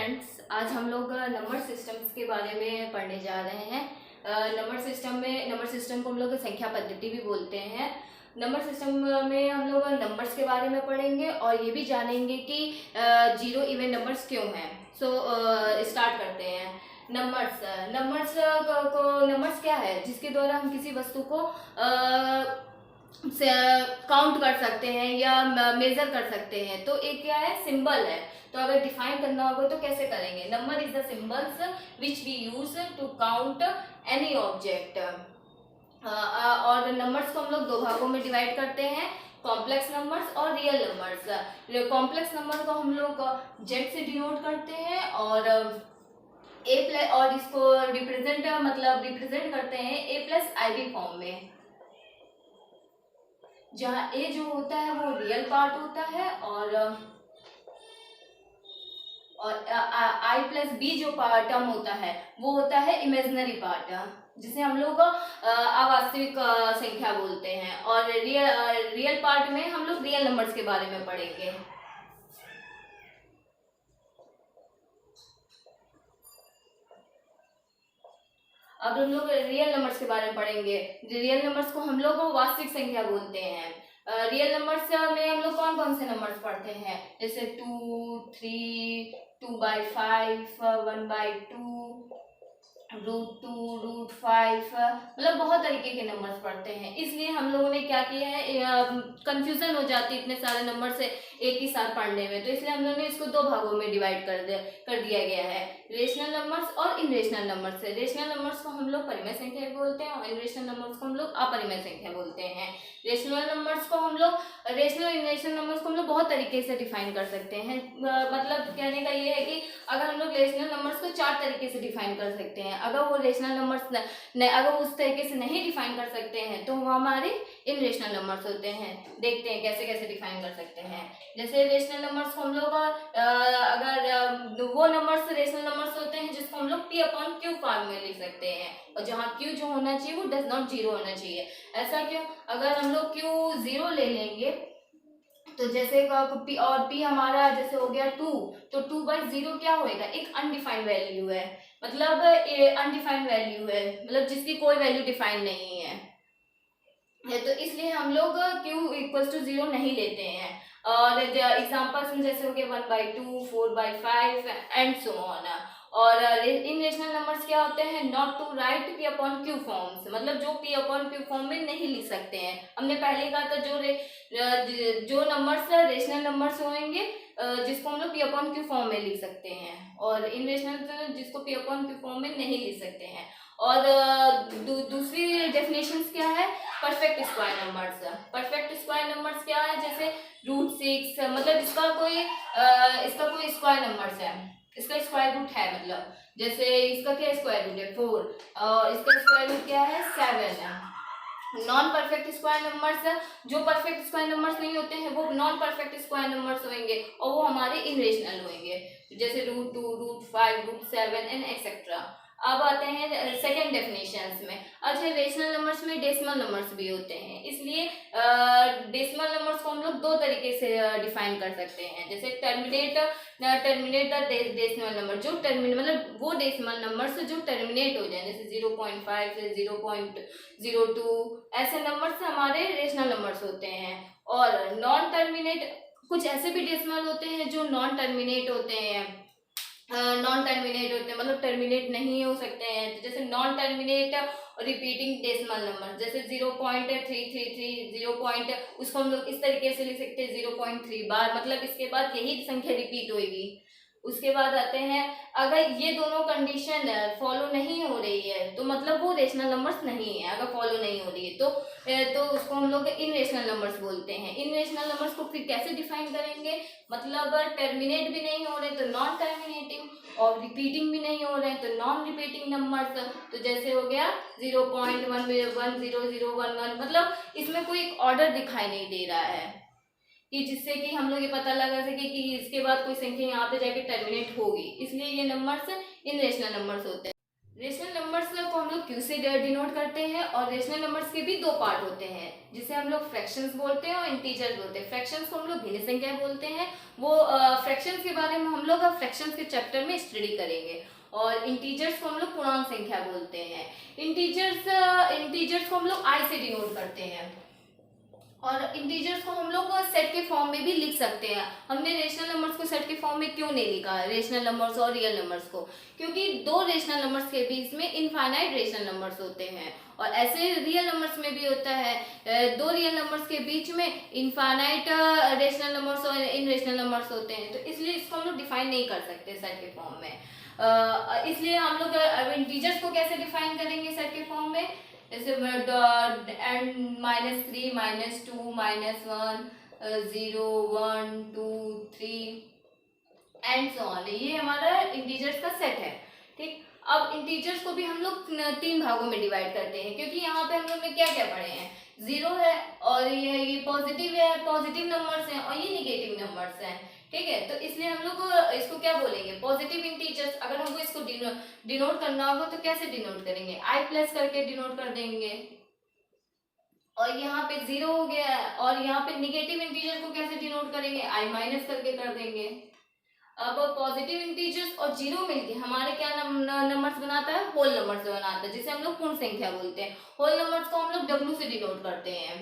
Friends, आज हम लोग नंबर सिस्टम्स के बारे में पढ़ने जा रहे हैं। नंबर सिस्टम को हम लोग संख्या पद्धति भी बोलते हैं। नंबर सिस्टम में हम लोग नंबर्स के बारे में पढ़ेंगे और ये भी जानेंगे कि जीरो इवन नंबर्स क्यों हैं। स्टार्ट करते हैं। नंबर्स क्या है? जिसके द्वारा हम किसी वस्तु को काउंट कर सकते हैं या मेजर कर सकते हैं। तो एक क्या है? सिंबल है। तो अगर डिफाइन करना होगा तो कैसे करेंगे? Number is the symbols which we use to count any object. और नंबर्स को हम लोग दो भागों में डिवाइड करते हैं, कॉम्प्लेक्स नंबर्स और रियल नंबर्स। कॉम्प्लेक्स नंबर को हम लोग जेड से डिनोट करते हैं और और इसको रिप्रेजेंट करते हैं ए प्लस आई बी फॉर्म में, जहाँ ए जो होता है वो रियल पार्ट होता है और आई प्लस बी जो टर्म होता है वो होता है इमेजिनरी पार्ट, जिसे हम लोग अवास्तविक संख्या बोलते हैं। और रियल पार्ट में हम लोग रियल नंबर्स के बारे में पढ़ेंगे। अब हम लोग रियल नंबर्स के बारे में पढ़ेंगे। रियल नंबर्स को हम लोग वास्तविक संख्या बोलते हैं। रियल नंबर्स में हम लोग कौन कौन से नंबर्स पढ़ते हैं? जैसे 2, 3, 2/5, 1/2, √2, √5, मतलब बहुत तरीके के नंबर्स पढ़ते हैं। इसलिए हम लोगों ने क्या किया है, कंफ्यूजन हो जाती है इतने सारे नंबर से एक ही साथ पढ़ने में, तो इसलिए हम लोगों ने इसको दो भागों में डिवाइड कर दिया गया है, रेशनल नंबर्स और इनरेशनल नंबर्स से। रेशनल नंबर्स को हम लोग परिमेय संख्या बोलते हैं और इनरेशनल नंबर्स को हम लोग अपरिमेय संख्या बोलते हैं। रेशनल नंबर्स को हम लोग इनरेशनल नंबर्स को हम लोग बहुत तरीके से डिफाइन कर सकते हैं। मतलब कहने का ये है कि अगर हम लोग रेशनल नंबर्स को 4 तरीके से डिफाइन कर सकते हैं। अगर वो रेशनल नंबर्स अगर उस तरीके से नहीं डिफाइन कर सकते हैं तो वो हमारे इनरेशनल नंबर्स होते हैं। देखते हैं कैसे कैसे डिफाइन कर सकते हैं। जैसे रेशनल नंबर्स को हम लोग अगर वो नंबर्स रेशनल नंबर्स होते हैं जिसको हम लोग P/Q फॉर्म में लिख सकते हैं, और जहाँ Q जो होना चाहिए वो डज नॉट जीरो होना चाहिए। ऐसा क्यों? अगर हम लोग Q 0 ले लेंगे तो जैसे P और P हमारा जैसे हो गया 2, तो 2/0 क्या होएगा? एक अनडिफाइंड वैल्यू है, मतलब अनडिफाइंड वैल्यू है, मतलब जिसकी कोई वैल्यू डिफाइंड नहीं है। तो इसलिए हम लोग Q = 0 नहीं लेते हैं। और एग्जाम्पल्स में जैसे हो गया 1/2, 4/5 एंड सो ऑन। और इनरेशनल नंबर्स क्या होते हैं? Not to right P/Q forms, मतलब जो P/Q फॉर्म में नहीं लिख सकते हैं। हमने पहले कहा था जो नंबर्स रेशनल नंबर्स होंगे जिसको हम लोग P/Q फॉर्म में लिख सकते हैं, और इनरेशनल जिसको P/Q फॉर्म में नहीं लिख सकते हैं। और दूसरी डेफिनेशंस क्या है? Perfect square numbers. Perfect square numbers क्या है? जैसे √6, मतलब इसका कोई स्क्वायर नंबर्स है, इसका स्क्वायर रूट है, मतलब जैसे इसका क्या स्क्वायर रूट है? 4 और इसका स्क्वायर रूट क्या है? 7 है। नॉन परफेक्ट स्क्वायर नंबर्स, जो परफेक्ट स्क्वायर नंबर्स नहीं होते हैं वो नॉन परफेक्ट स्क्वायर नंबर्स होंगे और वो हमारे इनरेशनल होंगे, जैसे √2, √5, √7 एंड एक्सेट्रा। अब आते हैं सेकेंड डेफिनेशंस में। अच्छा, रेशनल नंबर्स में डेसिमल नंबर्स भी होते हैं, इसलिए डेसिमल नंबर्स को हम लोग दो तरीके से डिफाइन कर सकते हैं। जैसे टर्मिनेट डेसिमल नंबर, जो मतलब वो डेसिमल नंबर्स जो टर्मिनेट हो जाए, जैसे 0.5 से 0.02, ऐसे नंबर्स हमारे रेशनल नंबर्स होते हैं। और नॉन टर्मिनेट, कुछ ऐसे भी डेसिमल होते हैं जो नॉन टर्मिनेट होते हैं, मतलब टर्मिनेट नहीं हो सकते हैं। तो जैसे non terminate repeating decimal number, जैसे 0.333, उसको हम लोग इस तरीके से लिख सकते हैं 0.3 बार, मतलब इसके बाद यही संख्या रिपीट होगी। उसके बाद आते हैं, अगर ये दोनों कंडीशन फॉलो नहीं हो रही है तो मतलब वो रेशनल नंबर्स नहीं है। अगर फॉलो नहीं हो रही है तो उसको हम लोग इनरेशनल नंबर्स बोलते हैं। इनरेशनल नंबर्स को फिर कैसे डिफाइन करेंगे? मतलब टर्मिनेट भी नहीं हो रहे तो नॉन टर्मिनेटिंग, और रिपीटिंग भी नहीं हो रहे हैं तो नॉन रिपीटिंग नंबर्स। तो जैसे हो गया 0.1100011, मतलब इसमें कोई ऑर्डर दिखाई नहीं दे रहा है कि जिससे कि हम लोग ये पता लगा सके कि इसके बाद कोई संख्या यहाँ पे जाके टर्मिनेट होगी, इसलिए ये नंबर्स इनरेशनल नंबर्स होते हैं। रेशनल नंबर्स को हम लोग क्यू से डिनोट करते हैं, और रेशनल नंबर्स के भी दो पार्ट होते हैं जिसे हम लोग फ्रैक्शंस बोलते हैं और इंटीजर्स बोलते हैं। फ्रैक्शंस को हम लोग भिन्न संख्या बोलते हैं, वो फ्रैक्शंस के बारे में हम लोग फ्रैक्शंस के चैप्टर में स्टडी करेंगे। और इंटीजर्स को हम लोग पूर्णांक संख्या बोलते हैं। इंटीजर्स को हम लोग आई से डिनोट करते हैं, और इंटीजर्स को हम लोग सेट के फॉर्म में भी लिख सकते हैं। हमने रेशनल नंबर्स को सेट के फॉर्म में क्यों नहीं लिखा, रेशनल नंबर्स और रियल नंबर्स को? क्योंकि दो रेशनल नंबर्स के बीच में इनफाइनाइट रेशनल नंबर्स होते हैं, और ऐसे रियल नंबर्स में भी होता है। दो रियल नंबर्स के बीच में इनफाइनाइट रेशनल नंबर्स और इनरेशनल नंबर्स होते हैं, तो इसलिए इसको हम लोग डिफाइन नहीं कर सकते सेट के फॉर्म में। इसलिए हम लोग इंटीजर्स को कैसे डिफाइन करेंगे सेट के फॉर्म में? जैसे एंड -3 -2 -1 0 1 2 3 एंड सो ऑन, ये हमारा इंटीजर्स का सेट है। ठीक, अब इंटीजर्स को भी हम लोग तीन भागों में डिवाइड करते हैं, क्योंकि यहाँ पे हम लोग ने क्या क्या पढ़े हैं? जीरो है, और ये पॉजिटिव है, पॉजिटिव नंबर्स हैं, और ये निगेटिव नंबर्स हैं। ठीक है, तो इसलिए हम लोग इसको क्या बोलेंगे? Positive integers. अगर हमको इसको डिनोट करना होगा तो कैसे डिनोट करेंगे? आई प्लस करके डिनोट कर देंगे। और यहाँ पे जीरो हो गया है, और यहाँ पे निगेटिव इंटीजर को कैसे डिनोट करेंगे? आई माइनस करके कर देंगे। अब पॉजिटिव इंटीजर्स और जीरो मिलके हमारे क्या नंबर्स बनाता है? होल नंबर्स बनाता है, जिसे हम लोग पूर्ण संख्या बोलते हैं। होल नंबर्स को हम लोग डब्ल्यू से डिनोट करते हैं,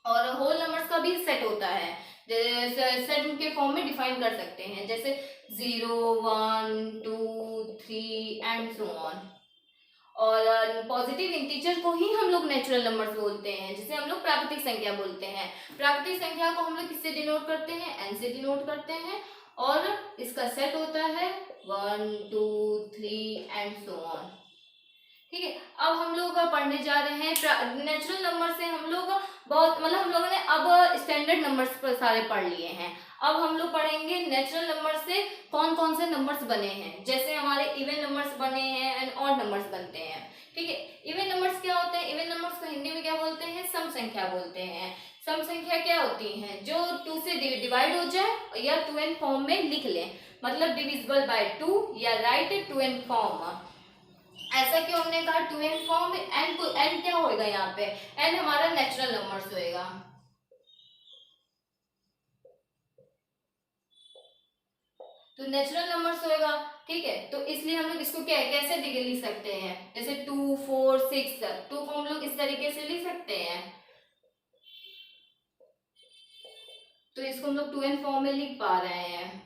और होल नंबर्स का भी सेट होता है, सेट के फॉर्म में डिफाइन कर सकते हैं, जैसे 0 1 2 3 एंड सो ऑन। और पॉजिटिव इंटीजर को ही हम लोग नेचुरल नंबर्स बोलते हैं, जिसे हम लोग प्राकृतिक संख्या बोलते हैं। प्राकृतिक संख्या को हम लोग किससे डिनोट करते हैं? एन से डिनोट करते हैं, और इसका सेट होता है 1 2 3 एंड सो ऑन। ठीक है, अब हम लोग पढ़ने जा रहे हैं नेचुरल नंबर से। हम लोग बहुत हम लोगों ने अब स्टैंडर्ड नंबर्स पर सारे पढ़ लिए हैं। अब हम लोग पढ़ेंगे नेचुरल नंबर से कौन कौन से नंबर्स बने हैं। जैसे हमारे इवन नंबर्स बने हैं एंड ऑड नंबर्स बनते हैं। ठीक है, इवन नंबर्स क्या होते हैं? इवन नंबर्स को हिंदी में क्या बोलते हैं? सम संख्या बोलते हैं। सम संख्या क्या होती हैं? जो 2 से डिवाइड हो जाए या 2n फॉर्म में लिख लें, मतलब डिविजिबल बाय 2 या राइट 2n फॉर्म। ऐसा क्यों हमने कहा 2n फॉर्म? n क्या होएगा यहाँ पे? n हमारा नेचुरल नंबर्स होएगा। तो नेचुरल नंबर्स होएगा। ठीक है, तो इसलिए हम लोग इसको क्या कैसे लिख सकते हैं? जैसे 2 4 6, 2 को हम लोग इस तरीके से लिख सकते हैं, तो इसको हम लोग 2n फॉर्म में लिख पा रहे हैं।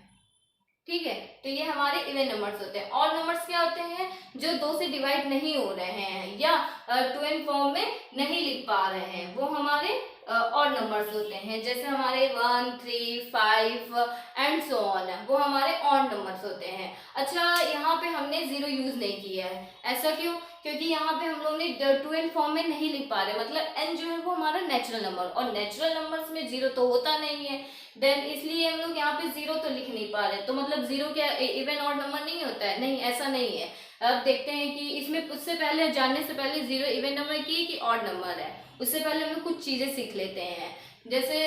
ठीक है, तो ये हमारे इवन नंबर्स होते हैं। और नंबर्स क्या होते हैं? जो 2 से डिवाइड नहीं हो रहे हैं या 2n फॉर्म में नहीं लिख पा रहे हैं, वो हमारे और नंबर्स होते हैं। जैसे हमारे 1 3 5 एंड सो ऑन, वो हमारे ऑड नंबर्स होते हैं। अच्छा, यहाँ पे हमने जीरो यूज नहीं किया है, ऐसा क्यों? क्योंकि यहाँ पे हम लोग ने 2n फॉर्म में नहीं लिख पा रहे, मतलब n जो है वो हमारा नेचुरल नंबर, और नेचुरल नंबर्स में जीरो तो होता नहीं है, देन इसलिए हम लोग यहाँ पे जीरो तो लिख नहीं पा रहे। तो मतलब जीरो क्या इवन ऑड नंबर नहीं होता है? नहीं, ऐसा नहीं है। अब देखते हैं कि इसमें उससे पहले जानने से पहले जीरो इवन नंबर की कि ऑड नंबर है, उससे पहले हम लोग कुछ चीजें सीख लेते हैं। जैसे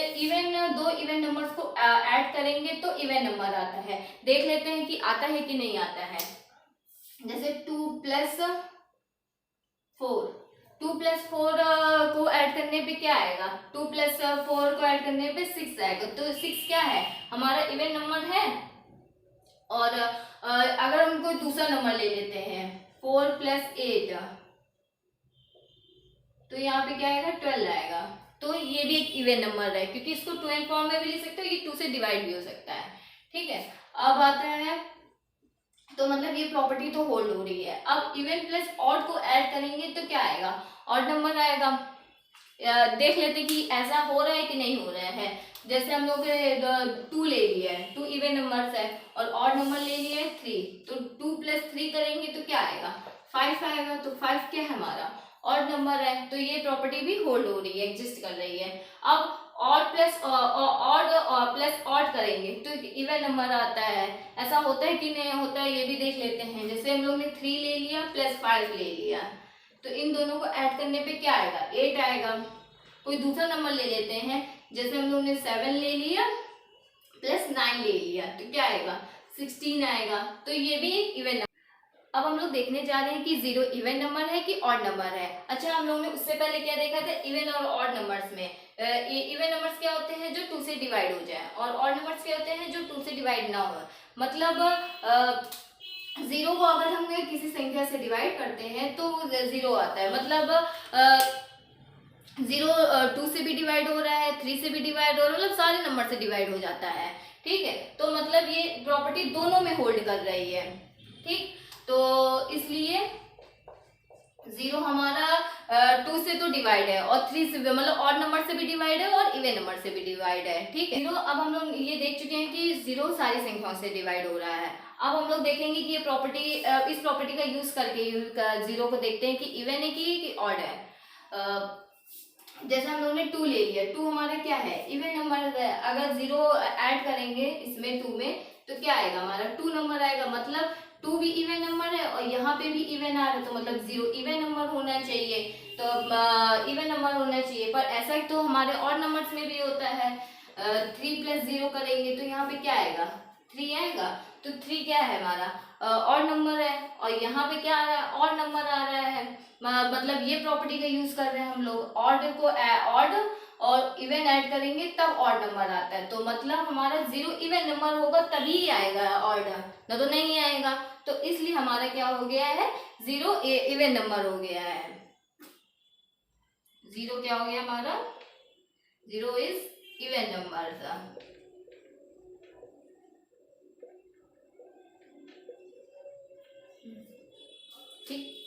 दो इवन नंबर्स को ऐड करेंगे तो इवन नंबर आता है। देख लेते हैं कि आता है कि नहीं आता है। जैसे 2 + 4, 2 + 4 को ऐड करने पे क्या आएगा? 2 + 4 को ऐड करने पे 6 आएगा। तो 6 क्या है? हमारा इवन नंबर है। और अगर हम कोई दूसरा नंबर ले लेते हैं 4 + 8, तो यहाँ पे क्या आएगा? 12 आएगा। तो ये भी एक इवन नंबर है, क्योंकि इसको 2n फॉर्म में भी लिख सकते हो, ये 2 से डिवाइड भी हो सकता है। ठीक है, अब आता है, तो मतलब ये प्रॉपर्टी तो होल्ड हो रही है। अब इवन प्लस ऑड को ऐड करेंगे तो क्या आएगा? ऑड नंबर आएगा। देख लेते कि ऐसा हो रहा है कि नहीं हो रहा है। जैसे हम लोग 2 ले लिया है, 2 इवन नंबर्स है, और ऑड नंबर ले लिया है 3, तो 2 + 3 करेंगे तो क्या आएगा? 5 आएगा। तो 5 क्या है? हमारा ऑड नंबर है। तो ये प्रॉपर्टी भी होल्ड हो रही है, एग्जिस्ट कर रही है। अब ऑड प्लस ऑड करेंगे तो इवन नंबर आता है। ऐसा होता है कि नहीं होता है, ये भी देख लेते हैं। जैसे हम लोग ने 3 ले लिया + 5 ले लिया, तो इन दोनों को ऐड करने पे क्या आएगा? 8 आएगा। कोई दूसरा नंबर ले लेते हैं, जैसे हम लोग ने 7 ले लिया + 9 ले लिया, तो क्या आएगा? 16 आएगा। तो ये भी एक इवन नंबर। अब हम लोग देखने जा रहे हैं कि जीरो इवन नंबर है कि ऑड नंबर है। अच्छा, हम लोगों ने उससे पहले क्या देखा था, इवन और ऑड नंबर्स में। इवन नंबर्स क्या होते हैं, जो 2 से डिवाइड हो जाए, और ऑड नंबर्स क्या होते हैं, जो 2 से डिवाइड ना हो। मतलब जीरो को अगर हम किसी संख्या से डिवाइड करते हैं तो जीरो आता है। मतलब जीरो 2 से भी डिवाइड हो रहा है, 3 से भी डिवाइड हो रहा है, मतलब सारे नंबर से डिवाइड हो जाता है। ठीक है, तो मतलब ये प्रॉपर्टी दोनों में होल्ड कर रही है। ठीक, तो इसलिए जीरो हमारा 2 से तो डिवाइड है, और 3 से मतलब ऑड नंबर से भी डिवाइड है और इवन नंबर से भी डिवाइड है। ठीक है, जीरो, अब हम लोग ये देख चुके हैं कि जीरो सारी संख्याओं से डिवाइड हो रहा है। अब हम लोग देखेंगे कि ये प्रॉपर्टी, इस प्रॉपर्टी का यूज करके जीरो को देखते हैं कि इवन है कि ऑड है। जैसे हम लोगों ने 2 ले लिया, 2 हमारा क्या है, इवन नंबर है। अगर जीरो ऐड करेंगे इसमें 2 में तो क्या आएगा, हमारा 2 नंबर आएगा। मतलब 2 भी इवन नंबर है और यहाँ पे भी इवन आ रहा है, तो मतलब जीरो इवन नंबर होना चाहिए। तो इवन नंबर होना चाहिए, पर ऐसा तो हमारे और नंबर्स में भी होता है। 3 + 0 करेंगे तो यहाँ पे क्या आएगा, 3 आएगा। तो 3 क्या है, हमारा और नंबर है, और यहाँ पे क्या आ रहा है, और नंबर आ रहा है। मतलब ये प्रॉपर्टी का यूज कर रहे हैं हम लोग। ऑड को ऑड और इवन ऐड करेंगे तब ऑड नंबर आता है, तो मतलब हमारा जीरो इवन नंबर होगा तभी आएगा ऑड, ना तो नहीं आएगा। तो इसलिए हमारा क्या हो गया है, जीरो इवन नंबर हो गया है। जीरो क्या हो गया हमारा, जीरो इज इवन नंबर था। ठीक।